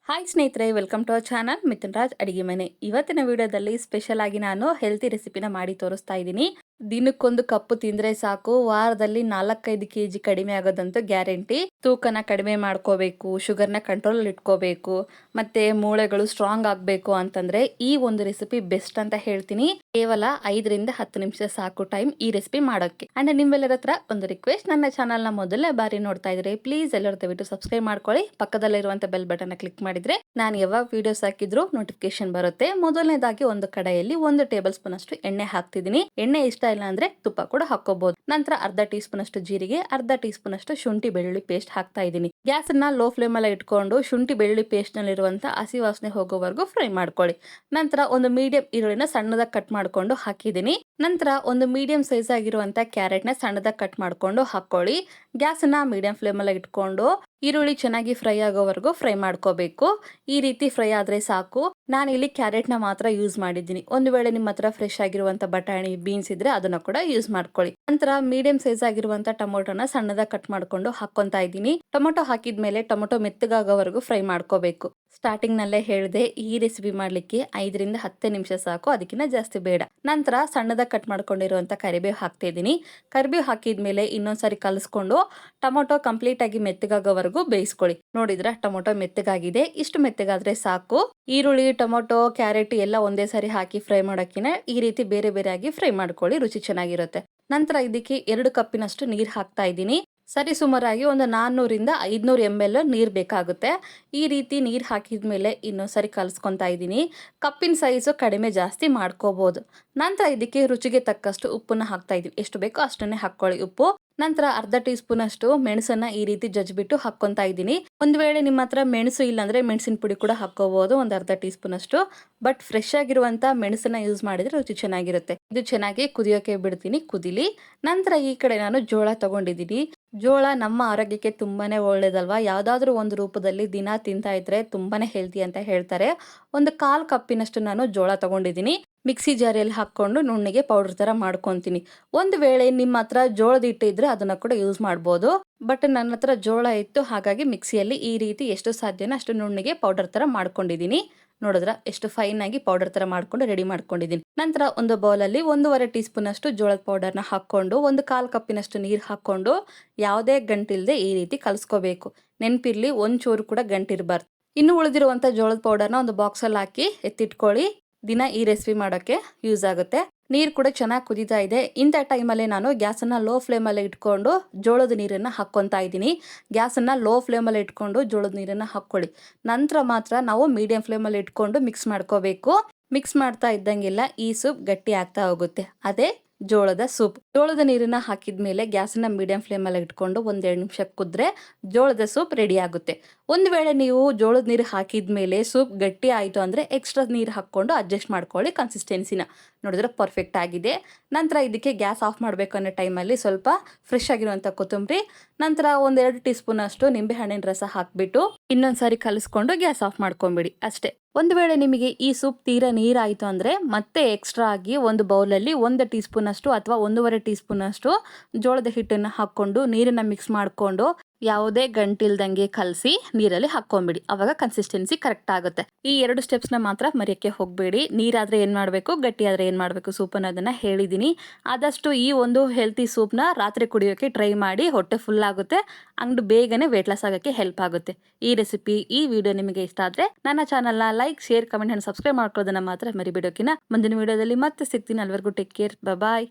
Hi ಸ್ನೇಹಿತರೆ, welcome to our channel Mithun Raj ಅಡಿಗೆ ಮನೆ. ಇವತ್ತಿನ ವಿಡಿಯೋದಲ್ಲಿ ಸ್ಪೆಷಲ್ ಆಗಿ ನಾನು ಹೆಲ್ತಿ ರೆಸಿಪಿನ ಮಾಡಿ ತೋರಿಸ್ತಾ ಇದ್ದೀನಿ. ದಿನಕ್ಕೊಂದು ಕಪ್ಪು ತಿಂದ್ರೆ ಸಾಕು, ವಾರದಲ್ಲಿ 4-5 ಕೆಜಿ ಕಡಿಮೆ ಆಗೋದಂತೂ ಗ್ಯಾರಂಟಿ. ತೂಕನ ಕಡಿಮೆ ಮಾಡ್ಕೋಬೇಕು, ಶುಗರ್ನ ಕಂಟ್ರೋಲ್ ಇಟ್ಕೋಬೇಕು, ಮತ್ತೆ ಮೂಳೆಗಳು ಸ್ಟ್ರಾಂಗ್ ಆಗಬೇಕು ಅಂತಂದ್ರೆ ಈ ಒಂದು ರೆಸಿಪಿ ಬೆಸ್ಟ್ ಅಂತ ಹೇಳ್ತೀನಿ. ಕೇವಲ 5-10 ನಿಮಿಷ ಸಾಕು ಟೈಮ್ ಈ ರೆಸಿಪಿ ಮಾಡೋಕ್ಕೆ. ಅಂಡ್ ನಿಮ್ಮೆಲ್ಲರ ಹತ್ರ ಒಂದು ರಿಕ್ವೆಸ್ಟ್, ನನ್ನ ಚಾನಲ್ನ ಮೊದಲನೇ ಬಾರಿ ನೋಡ್ತಾ ಇದ್ರೆ ಪ್ಲೀಸ್ ಎಲ್ಲರೂ ದಯವಿಟ್ಟು ಸಬ್ಸ್ಕ್ರೈಬ್ ಮಾಡ್ಕೊಳ್ಳಿ. ಪಕ್ಕದಲ್ಲಿರುವಂತ ಬೆಲ್ ಬಟನ್ ಕ್ಲಿಕ್ ಮಾಡಿದ್ರೆ ನಾನು ಯಾವಾಗ ವಿಡಿಯೋಸ್ ಹಾಕಿದ್ರು ನೋಟಿಫಿಕೇಶನ್ ಬರುತ್ತೆ. ಮೊದಲನೇದಾಗಿ ಒಂದು ಕಡಾಯಲ್ಲಿ 1 ಟೇಬಲ್ ಸ್ಪೂನ್ ಅಷ್ಟು ಎಣ್ಣೆ ಹಾಕ್ತಿದ್ದೀನಿ. ಎಣ್ಣೆ ಇಷ್ಟ ಇಲ್ಲ ಅಂದ್ರೆ ತುಪ್ಪ ಕೂಡ ಹಾಕೋಬಹುದು. ನಂತರ ಅರ್ಧ ಟೀ ಸ್ಪೂನ್ ಅಷ್ಟು ಜೀರಿಗೆ, ಅರ್ಧ ಟೀ ಸ್ಪೂನ್ ಅಷ್ಟು ಶುಂಠಿ ಬೆಳ್ಳುಳ್ಳಿ ಪೇಸ್ಟ್ ಹಾಕ್ತಾ ಇದ್ದೀನಿ. ಗ್ಯಾಸ್ ಅನ್ನ ಲೋ ಫ್ಲೇಮ್ ಅಲ್ಲಿ ಇಟ್ಕೊಂಡು ಶುಂಠಿ ಬೆಳ್ಳುಳ್ಳಿ ಪೇಸ್ಟ್ ನಲ್ಲಿರುವಂತ ಹಸಿ ವಾಸನೆ ಹೋಗೋವರೆಗೂ ಫ್ರೈ ಮಾಡ್ಕೊಳ್ಳಿ. ನಂತರ ಒಂದು ಮೀಡಿಯಂ ಈರುಳ್ಳಿನ ಸಣ್ಣದಾಗಿ ಕಟ್ ಮಾಡ್ಕೊಂಡು ಹಾಕಿದ್ದೀನಿ. ನಂತರ ಒಂದು ಮೀಡಿಯಂ ಸೈಜ್ ಆಗಿರುವಂತ ಕ್ಯಾರೆಟ್ ನ ಸಣ್ಣದಾಗಿ ಕಟ್ ಮಾಡ್ಕೊಂಡು ಹಾಕೊಳ್ಳಿ. ಗ್ಯಾಸ್ ಅನ್ನ ಮೀಡಿಯಂ ಫ್ಲೇಮ್ ಅಲ್ಲಿ ಇಟ್ಕೊಂಡು ಈರುಳ್ಳಿ ಚೆನ್ನಾಗಿ ಫ್ರೈ ಆಗೋವರೆಗೂ ಫ್ರೈ ಮಾಡ್ಕೋಬೇಕು. ಈ ರೀತಿ ಫ್ರೈ ಆದ್ರೆ ಸಾಕು. ನಾನು ಇಲ್ಲಿ ಕ್ಯಾರೆಟ್ ನ ಮಾತ್ರ ಯೂಸ್ ಮಾಡಿದ್ದೀನಿ. ಒಂದು ವೇಳೆ ನಿಮ್ಮ ಹತ್ರ ಫ್ರೆಶ್ ಆಗಿರುವಂತ ಬಟಾಣಿ, ಬೀನ್ಸ್ ಇದ್ರೆ ಅದನ್ನ ಕೂಡ ಯೂಸ್ ಮಾಡ್ಕೊಳ್ಳಿ. ನಂತರ ಮೀಡಿಯಂ ಸೈಜ್ ಆಗಿರುವಂತ ಟೊಮೊಟೊನ ಸಣ್ಣದಾಗಿ ಕಟ್ ಮಾಡ್ಕೊಂಡು ಹಾಕೊಂತಾ ಇದ್ದೀನಿ. ಟೊಮೊಟೊ ಹಾಕಿದ್ಮೇಲೆ ಟೊಮೊಟೊ ಮೆತ್ತಗಾಗೋವರೆಗೂ ಫ್ರೈ ಮಾಡ್ಕೋಬೇಕು. ಸ್ಟಾರ್ಟಿಂಗ್ ನಲ್ಲೇ ಹೇಳಿದೆ, ಈ ರೆಸಿಪಿ ಮಾಡ್ಲಿಕ್ಕೆ 5-10 ನಿಮಿಷ ಸಾಕು, ಅದಕ್ಕಿಂತ ಜಾಸ್ತಿ ಬೇಡ. ನಂತರ ಸಣ್ಣದಾಗಿ ಕಟ್ ಮಾಡ್ಕೊಂಡಿರುವಂತ ಕರಿಬೇವು ಹಾಕ್ತಾ ಇದ್ದೀನಿ. ಕರಿಬೇವು ಹಾಕಿದ್ಮೇಲೆ ಇನ್ನೊಂದ್ಸರಿ ಕಲಸ್ಕೊಂಡು ಟೊಮೊಟೊ ಕಂಪ್ಲೀಟ್ ಆಗಿ ಮೆತ್ತಗಾಗೋವರೆಗೂ ಬೇಯಿಸ್ಕೊಳ್ಳಿ. ನೋಡಿದ್ರ ಟೊಮೊಟೊ ಮೆತ್ತಗಾಗಿದೆ. ಇಷ್ಟು ಮೆತ್ತಗಾದ್ರೆ ಸಾಕು. ಈರುಳ್ಳಿ, ಟೊಮೊಟೊ, ಕ್ಯಾರೆಟ್ ಎಲ್ಲ ಒಂದೇ ಸಾರಿ ಹಾಕಿ ಫ್ರೈ ಮಾಡೋಕ್ಕಿಂತ ಈ ರೀತಿ ಬೇರೆ ಬೇರೆ ಆಗಿ ಫ್ರೈ ಮಾಡ್ಕೊಳ್ಳಿ, ರುಚಿ ಚೆನ್ನಾಗಿರುತ್ತೆ. ನಂತರ ಇದಕ್ಕೆ 2 ಕಪ್ಪಿನಷ್ಟು ನೀರು ಹಾಕ್ತಾ ಇದ್ದೀನಿ. ಸರಿ ಸುಮಾರಾಗಿ ಒಂದು 400-500 ml ನೀರು ಬೇಕಾಗುತ್ತೆ. ಈ ರೀತಿ ನೀರು ಹಾಕಿದ್ಮೇಲೆ ಇನ್ನೊಂದ್ಸರಿ ಕಲಸ್ಕೊತಾ ಇದ್ದೀನಿ. ಕಪ್ಪಿನ ಸೈಜು ಕಡಿಮೆ ಜಾಸ್ತಿ ಮಾಡ್ಕೋಬಹುದು. ನಂತರ ಇದಕ್ಕೆ ರುಚಿಗೆ ತಕ್ಕಷ್ಟು ಉಪ್ಪನ್ನ ಹಾಕ್ತಾ ಇದೀವಿ. ಎಷ್ಟು ಬೇಕೋ ಅಷ್ಟನ್ನೇ ಹಾಕೊಳ್ಳಿ ಉಪ್ಪು. ನಂತರ ಅರ್ಧ ಟೀ ಸ್ಪೂನ್ ಅಷ್ಟು ಮೆಣಸನ್ನ ಈ ರೀತಿ ಜಜ್ಬಿಟ್ಟು ಹಾಕೊಂತಾ ಇದ್ದೀನಿ. ಒಂದ್ ವೇಳೆ ನಿಮ್ಮ ಹತ್ರ ಮೆಣಸು ಇಲ್ಲಾಂದ್ರೆ ಮೆಣಸಿನ ಪುಡಿ ಕೂಡ ಹಾಕೋಬಹುದು, ಒಂದು ಅರ್ಧ ಟೀ ಸ್ಪೂನ್ ಅಷ್ಟು. ಬಟ್ ಫ್ರೆಶ್ ಆಗಿರುವಂತ ಮೆಣಸನ್ನ ಯೂಸ್ ಮಾಡಿದ್ರೆ ರುಚಿ ಚೆನ್ನಾಗಿರುತ್ತೆ. ಇದು ಚೆನ್ನಾಗಿ ಕುದಿಯೋಕೆ ಬಿಡ್ತೀನಿ, ಕುದಿಲಿ. ನಂತರ ಈ ಕಡೆ ನಾನು ಜೋಳ ತಗೊಂಡಿದ್ದೀನಿ. ಜೋಳ ನಮ್ಮ ಆರೋಗ್ಯಕ್ಕೆ ತುಂಬಾನೇ ಒಳ್ಳೇದಲ್ವಾ. ಯಾವ್ದಾದ್ರು ಒಂದು ರೂಪದಲ್ಲಿ ದಿನ ತಿಂತಾ ಇದ್ರೆ ತುಂಬಾನೇ ಹೆಲ್ತಿ ಅಂತ ಹೇಳ್ತಾರೆ. ಒಂದು 1/4 ಕಪ್ಪಿನಷ್ಟು ನಾನು ಜೋಳ ತಗೊಂಡಿದ್ದೀನಿ. ಮಿಕ್ಸಿ ಜಾರಿಯಲ್ಲಿ ಹಾಕೊಂಡು ನುಣ್ಣಗೆ ಪೌಡರ್ ತರ ಮಾಡ್ಕೊತೀನಿ. ಒಂದು ವೇಳೆ ನಿಮ್ಮ ಹತ್ರ ಜೋಳದ ಹಿಟ್ಟು ಇದ್ರೆ ಅದನ್ನ ಕೂಡ ಯೂಸ್ ಮಾಡ್ಬೋದು. ಬಟ್ ನನ್ನ ಹತ್ರ ಜೋಳ ಇತ್ತು, ಹಾಗಾಗಿ ಮಿಕ್ಸಿಯಲ್ಲಿ ಈ ರೀತಿ ಎಷ್ಟು ಸಾಧ್ಯನೋ ಅಷ್ಟು ನುಣ್ಣಗೆ ಪೌಡರ್ ತರ ಮಾಡ್ಕೊಂಡಿದ್ದೀನಿ. ನೋಡಿದ್ರ ಎಷ್ಟು ಫೈನ್ ಆಗಿ ಪೌಡರ್ ತರ ಮಾಡ್ಕೊಂಡು ರೆಡಿ ಮಾಡ್ಕೊಂಡಿದ್ದೀನಿ. ನಂತರ ಒಂದು ಬೌಲಲ್ಲಿ 1.5 ಟೀ ಸ್ಪೂನ್ ಅಷ್ಟು ಜೋಳದ ಪೌಡರ್ನ ಹಾಕೊಂಡು 1/4 ಕಪ್ಪಿನಷ್ಟು ನೀರು ಹಾಕೊಂಡು ಯಾವುದೇ ಗಂಟಿಲ್ದೆ ಈ ರೀತಿ ಕಲಸ್ಕೋಬೇಕು. ನೆನಪಿರ್ಲಿ, ಒಂಚೂರು ಕೂಡ ಗಂಟಿರಬಾರ್ದು. ಇನ್ನು ಉಳಿದಿರುವಂತ ಜೋಳದ ಪೌಡರ್ನ ಒಂದು ಬಾಕ್ಸ್ ಅಲ್ಲಿ ಹಾಕಿ ಎತ್ತಿಟ್ಕೊಳ್ಳಿ. ದಿನ ಈ ರೆಸಿಪಿ ಮಾಡೋಕ್ಕೆ ಯೂಸ್ ಆಗುತ್ತೆ. ನೀರು ಕೂಡ ಚೆನ್ನಾಗಿ ಕುದೀತಾ ಇದೆ. ಇಂಥ ಟೈಮಲ್ಲಿ ನಾನು ಗ್ಯಾಸನ್ನು ಲೋ ಫ್ಲೇಮಲ್ಲಿ ಇಟ್ಕೊಂಡು ಜೋಳದ ನೀರನ್ನು ಹಾಕ್ಕೊತಾ ಇದ್ದೀನಿ. ಗ್ಯಾಸನ್ನು ಲೋ ಫ್ಲೇಮಲ್ಲಿ ಇಟ್ಕೊಂಡು ಜೋಳದ ನೀರನ್ನು ಹಾಕ್ಕೊಳ್ಳಿ. ನಂತರ ಮಾತ್ರ ನಾವು ಮೀಡಿಯಂ ಫ್ಲೇಮಲ್ಲಿ ಇಟ್ಕೊಂಡು ಮಿಕ್ಸ್ ಮಾಡ್ಕೋಬೇಕು. ಮಿಕ್ಸ್ ಮಾಡ್ತಾ ಇದ್ದಂಗೆಲ್ಲ ಈ ಸೂಪ್ ಗಟ್ಟಿ ಆಗ್ತಾ ಹೋಗುತ್ತೆ. ಅದೇ ಜೋಳದ ಸೂಪ್. ಜೋಳದ ನೀರನ್ನ ಹಾಕಿದ್ಮೇಲೆ ಗ್ಯಾಸನ್ನ ಮೀಡಿಯಂ ಫ್ಲೇಮಲ್ಲಿ ಇಟ್ಕೊಂಡು 1-2 ನಿಮಿಷ ಕುದ್ರೆ ಜೋಳದ ಸೂಪ್ ರೆಡಿ ಆಗುತ್ತೆ. ಒಂದು ವೇಳೆ ನೀವು ಜೋಳದ ನೀರು ಹಾಕಿದ್ಮೇಲೆ ಸೂಪ್ ಗಟ್ಟಿ ಆಯಿತು ಅಂದರೆ ಎಕ್ಸ್ಟ್ರಾ ನೀರು ಹಾಕ್ಕೊಂಡು ಅಡ್ಜಸ್ಟ್ ಮಾಡ್ಕೊಳ್ಳಿ ಕನ್ಸಿಸ್ಟೆನ್ಸಿನ. ನೋಡಿದ್ರೆ ಪರ್ಫೆಕ್ಟ್ ಆಗಿದೆ. ನಂತರ ಇದಕ್ಕೆ ಗ್ಯಾಸ್ ಆಫ್ ಮಾಡಬೇಕು ಅನ್ನೋ ಟೈಮಲ್ಲಿ ಸ್ವಲ್ಪ ಫ್ರೆಶ್ ಆಗಿರುವಂಥ ಕೊತ್ತಂಬರಿ, ನಂತರ 1-2 ಟೀ ಸ್ಪೂನ್ ಅಷ್ಟು ನಿಂಬೆ ಹಣ್ಣಿನ ರಸ ಹಾಕ್ಬಿಟ್ಟು ಇನ್ನೊಂದ್ಸಾರಿ ಕಲಿಸ್ಕೊಂಡು ಗ್ಯಾಸ್ ಆಫ್ ಮಾಡ್ಕೊಂಬಿಡಿ ಅಷ್ಟೇ. ಒಂದು ವೇಳೆ ನಿಮಗೆ ಈ ಸೂಪ್ ತೀರಾ ನೀರಾಯಿತು ಅಂದರೆ ಮತ್ತೆ ಎಕ್ಸ್ಟ್ರಾ ಆಗಿ ಒಂದು ಬೌಲಲ್ಲಿ 1 ಟೀ ಸ್ಪೂನ್ ಅಷ್ಟು ಅಥವಾ 1.5 ಟೀ ಸ್ಪೂನ್ ಅಷ್ಟು ಜೋಳದ ಹಿಟ್ಟನ್ನು ಹಾಕ್ಕೊಂಡು ನೀರನ್ನ ಮಿಕ್ಸ್ ಮಾಡಿಕೊಂಡು ಯಾವುದೇ ಗಂಟಿಲ್ದಂಗೆ ಕಲಸಿ ನೀರಲ್ಲಿ ಹಾಕೊಂಬಿಡಿ. ಅವಾಗ ಕನ್ಸಿಸ್ಟೆನ್ಸಿ ಕರೆಕ್ಟ್ ಆಗುತ್ತೆ. ಈ 2 ಸ್ಟೆಪ್ಸ್ನ ಮಾತ್ರ ಮರೆಯಕ್ಕೆ ಹೋಗಬೇಡಿ. ನೀರಾದ್ರೆ ಏನು ಮಾಡಬೇಕು, ಗಟ್ಟಿ ಆದ್ರೆ ಏನು ಮಾಡಬೇಕು ಸೂಪ್ ಅನ್ನೋದನ್ನ ಹೇಳಿದ್ದೀನಿ. ಆದಷ್ಟು ಈ ಒಂದು ಹೆಲ್ತಿ ಸೂಪ್ನ ರಾತ್ರಿ ಕುಡಿಯೋಕೆ ಟ್ರೈ ಮಾಡಿ. ಹೊಟ್ಟೆ ಫುಲ್ ಆಗುತ್ತೆ ಅಂಡ್ ಬೇಗನೆ ವೇಟ್ ಲಾಸ್ ಆಗೋಕ್ಕೆ ಹೆಲ್ಪ್ ಆಗುತ್ತೆ. ಈ ರೆಸಿಪಿ, ಈ ವಿಡಿಯೋ ನಿಮಗೆ ಇಷ್ಟ ಆದರೆ ನನ್ನ ಚಾನಲ್ನ like, share, comment and subscribe ಮಾಡ್ಕೊಳ್ಳೋದನ್ನ ಮಾತ್ರ ಮರಿಬಿಡೋಕಿನ. ಮುಂದಿನ ವಿಡಿಯೋದಲ್ಲಿ ಮತ್ತೆ ಸಿಗ್ತೀನಿ. ಅಲ್ಲಿವರೆಗೂ ಟೇಕ್ ಕೇರ್, ಬಾಯ್.